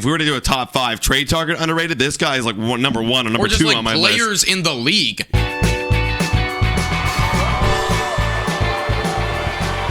if we were to do a top 5 trade target underrated, this guy is like number 1 or number 2 on my list. Or just like players in the league.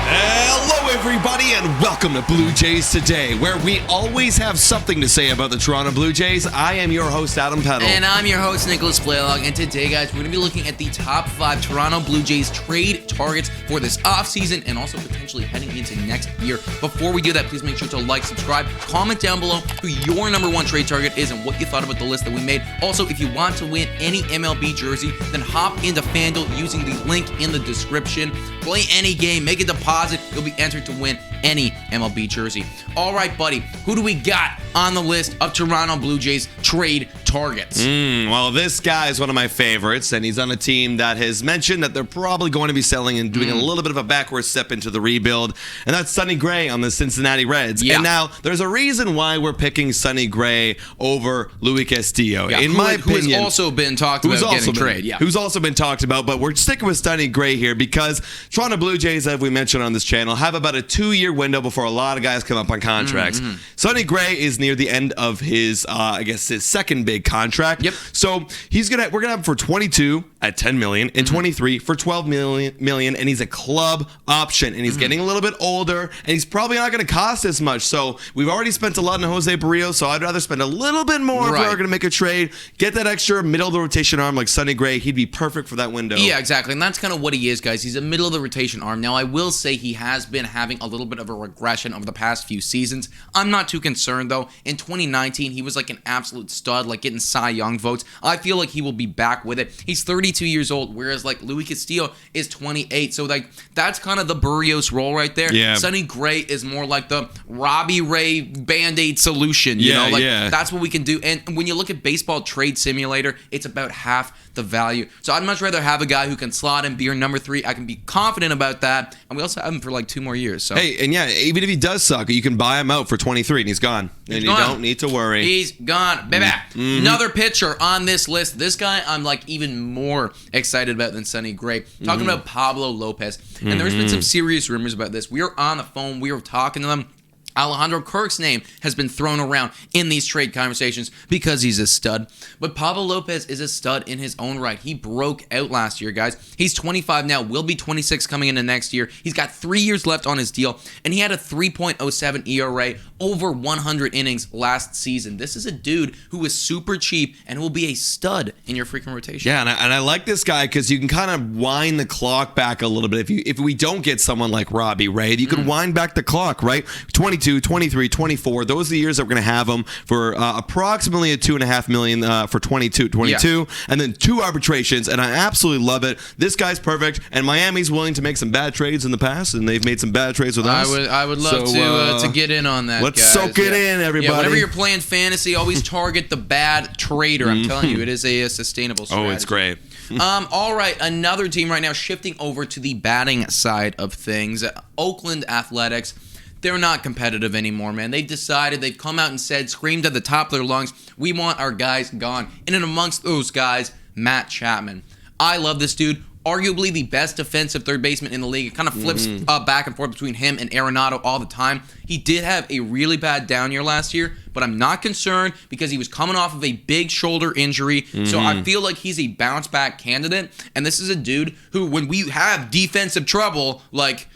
Hello, everybody, and welcome to Blue Jays Today, where we always have something to say about the Toronto Blue Jays. I am your host, Adam Peddle. And I'm your host, Nicholas Blaylock. And today, guys, we're going to be looking at the top 5 Toronto Blue Jays trade targets for this offseason and also potentially heading into next year. Before we do that, please make sure to like, subscribe, comment down below who your number 1 trade target is and what you thought about the list that we made. Also, if you want to win any MLB jersey, then hop into Fan Duel using the link in the description. Play any game, make a deposit. You'll be entered to win any MLB jersey. All right, buddy, who do we got on the list of Toronto Blue Jays trade targets? Well, this guy is one of my favorites, and he's on a team that has mentioned that they're probably going to be selling and doing a little bit of a backward step into the rebuild, and that's Sonny Gray on the Cincinnati Reds. Yeah. And now, there's a reason why we're picking Sonny Gray over Luis Castillo. Yeah, in my opinion, who has also been talked about getting traded. Yeah. Who's also been talked about, but we're sticking with Sonny Gray here because Toronto Blue Jays, as we mentioned on this channel, have about a 2-year window before a lot of guys come up on contracts. Sonny Gray is near the end of his, his second big contract. Yep. So we're gonna have him for 22 at 10 million and 23 for 12 million, and he's a club option, and he's getting a little bit older, and he's probably not going to cost as much. So we've already spent a lot on Jose Berrios, so I'd rather spend a little bit more if we are going to make a trade. Get that extra middle of the rotation arm like Sonny Gray. He'd be perfect for that window. Yeah, exactly, and that's kind of what he is, guys. He's a middle of the rotation arm. Now, I will say he has been having a little bit of a regression over the past few seasons. I'm not too concerned, though. In 2019, he was like an absolute stud, like getting Cy Young votes. I feel like he will be back with it. He's 32 years old, whereas like Luis Castillo is 28. So like that's kind of the Berrios role right there. Yeah. Sonny Gray is more like the Robbie Ray Band-Aid solution. You know, like that's what we can do. And when you look at Baseball Trade Simulator, it's about half the value. So I'd much rather have a guy who can slot in, be your number 3. I can be confident about that. And we also have him for like 2 more years. So hey, and yeah, even if he does suck, you can buy him out for 23 and he's gone. And you don't need to worry. He's gone. Baby. Another pitcher on this list. This guy I'm like even more excited about than Sonny Gray. Talking about Pablo Lopez. And there's been some serious rumors about this. We are on the phone. We were talking to them. Alejandro Kirk's name has been thrown around in these trade conversations because he's a stud. But Pablo Lopez is a stud in his own right. He broke out last year, guys. He's 25 now, will be 26 coming into next year. He's got 3 years left on his deal, and he had a 3.07 ERA over 100 innings last season. This is a dude who is super cheap and will be a stud in your freaking rotation. Yeah, and I like this guy because you can kind of wind the clock back a little bit. If we don't get someone like Robbie Ray, you can wind back the clock, right? 22, 23, 24. Those are the years that we're going to have him for approximately a $2.5 million for 22, and then 2 arbitrations, and I absolutely love it. This guy's perfect, and Miami's willing to make some bad trades in the past, and they've made some bad trades with us. I would love to get in on that. Let's guys. soak it in, everybody. Yeah, whenever you're playing fantasy, always target the bad trader. I'm telling you, it is a sustainable strategy. Oh, it's great. All right, another team right now shifting over to the batting side of things. Oakland Athletics. They're not competitive anymore, man. They've come out and said, screamed at the top of their lungs, we want our guys gone. And in amongst those guys, Matt Chapman. I love this dude. Arguably the best defensive third baseman in the league. It kind of flips back and forth between him and Arenado all the time. He did have a really bad down year last year, but I'm not concerned because he was coming off of a big shoulder injury. So I feel like he's a bounce back candidate. And this is a dude who, when we have defensive trouble, like,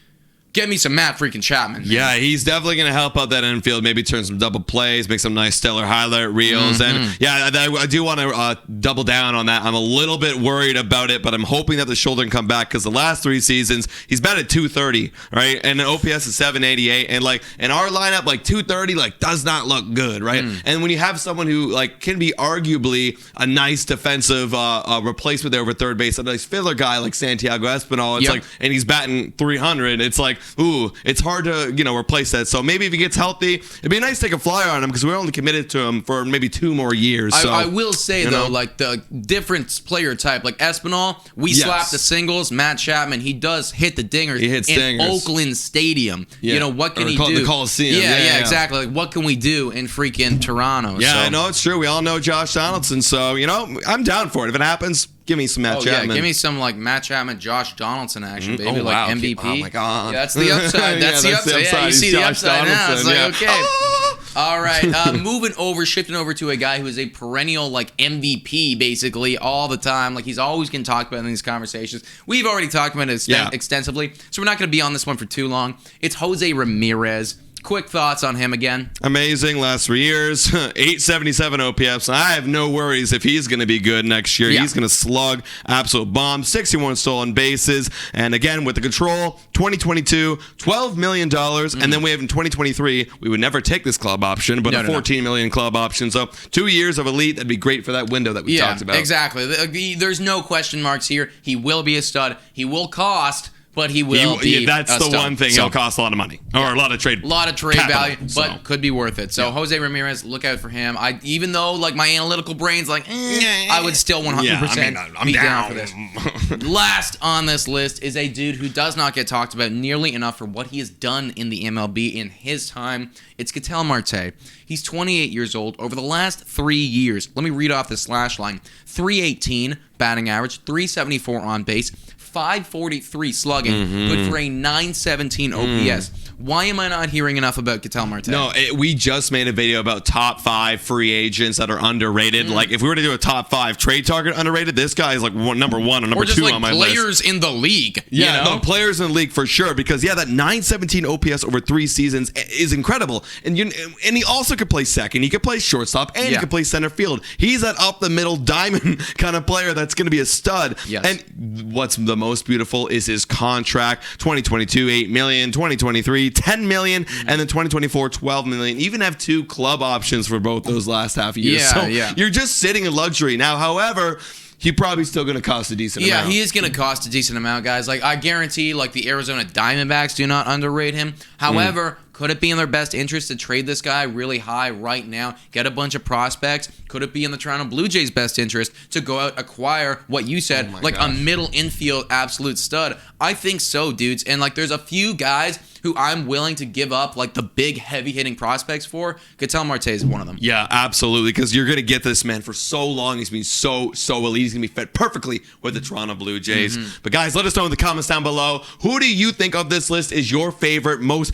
get me some Matt freaking Chapman. Yeah, he's definitely going to help out that infield, maybe turn some double plays, make some nice stellar highlight reels. And yeah, I do want to double down on that. I'm a little bit worried about it, but I'm hoping that the shoulder can come back because the last 3 seasons, he's batted 230, right? And the OPS is 788. And like in our lineup, like 230 like does not look good, right? And when you have someone who like can be arguably a nice defensive replacement there over third base, a nice filler guy like Santiago Espinal, it's like, and he's batting 300, it's like, ooh, it's hard to, replace that. So maybe if he gets healthy, it'd be nice to take a flyer on him because we're only committed to him for maybe 2 more years. So, I will say, though, like the different player type, like Espinal, we slap the singles. Matt Chapman, he does hit the dingers in Oakland Stadium. Yeah. What can he do? The Coliseum. Yeah, exactly. Like, what can we do in freaking Toronto? Yeah, I know it's true. We all know Josh Donaldson. So, I'm down for it. If it happens, give me some Matt Chapman. Yeah, give me some like Matt Chapman, Josh Donaldson action, baby, like MVP. Oh my God. Yeah, that's the upside. That's the upside. Yeah, you see the upside now. It's like, okay. All right, shifting over to a guy who is a perennial like MVP basically all the time. Like he's always getting talked about in these conversations. We've already talked about it extensively, so we're not going to be on this one for too long. It's Jose Ramirez. Quick thoughts on him again. Amazing. Last 3 years, 877 OPS. I have no worries if he's going to be good next year. Yeah. He's going to slug absolute bomb. 61 stolen bases. And again, with the control, 2022, $12 million. And then we have in 2023, we would never take this club option, but a $14 million club option. So 2 years of elite, that'd be great for that window that we talked about. Exactly. There's no question marks here. He will be a stud. He will cost, but he will be that's the one thing. He'll cost a lot of money or a lot of trade capital, value, but could be worth it. So Jose Ramirez, look out for him. Even though like my analytical brain's like, I would still 100% I'm be down for this. Last on this list is a dude who does not get talked about nearly enough for what he has done in the MLB in his time. It's Ketel Marte. He's 28 years old. Over the last 3 years, let me read off the slash line: 318 batting average, 374 on base, 543 slugging, good for a 917 OPS. Why am I not hearing enough about Ketel Marte? No, we just made a video about top 5 free agents that are underrated. Like, if we were to do a top 5 trade target underrated, this guy is like number 1 or number 2 on my list. Or just players in the league. Yeah, no, players in the league for sure. Because, that 917 OPS over 3 seasons is incredible. And he also could play second. He could play shortstop. And he could play center field. He's that up-the-middle diamond kind of player that's going to be a stud. Yes. And what's the most beautiful is his contract. 2022, $8 million. 2023, $10 million, and then 2024, $12 million. Even have 2 club options for both those last half years. You're just sitting in luxury. Now, however, he's probably still going to cost a decent amount. Yeah, he is going to cost a decent amount, guys. Like, I guarantee, like, the Arizona Diamondbacks do not underrate him. However, could it be in their best interest to trade this guy really high right now, get a bunch of prospects? Could it be in the Toronto Blue Jays' best interest to go out, acquire what you said, a middle infield absolute stud? I think so, dudes. And, like, there's a few guys who I'm willing to give up, like, the big, heavy-hitting prospects for. Ketel Marte is one of them. Yeah, absolutely, because you're going to get this man for so long. He's been so elite. He's going to be fit perfectly with the Toronto Blue Jays. But, guys, let us know in the comments down below. Who do you think of this list is your favorite, most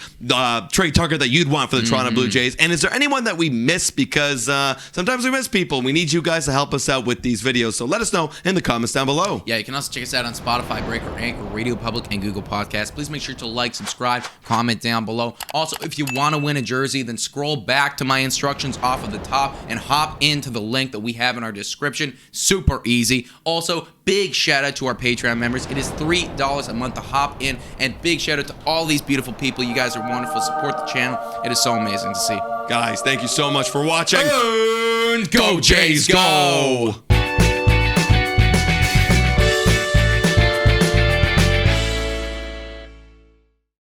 trade target that you'd want for the Toronto Blue Jays? And is there anyone that we miss? Because sometimes we miss people. We need you guys to help us out with these videos. So let us know in the comments down below. Yeah, you can also check us out on Spotify, Breaker, Anchor, Radio Public, and Google Podcasts. Please make sure to like, subscribe, comment down below. Also, if you want to win a jersey, then scroll back to my instructions off of the top and hop into the link that we have in our description. Super easy. Also, big shout out to our Patreon members. It is $3 a month to hop in, and big shout out to all these beautiful people. You guys are wonderful. Support the channel. It is so amazing to see. Guys, thank you so much for watching. And go Jays, go!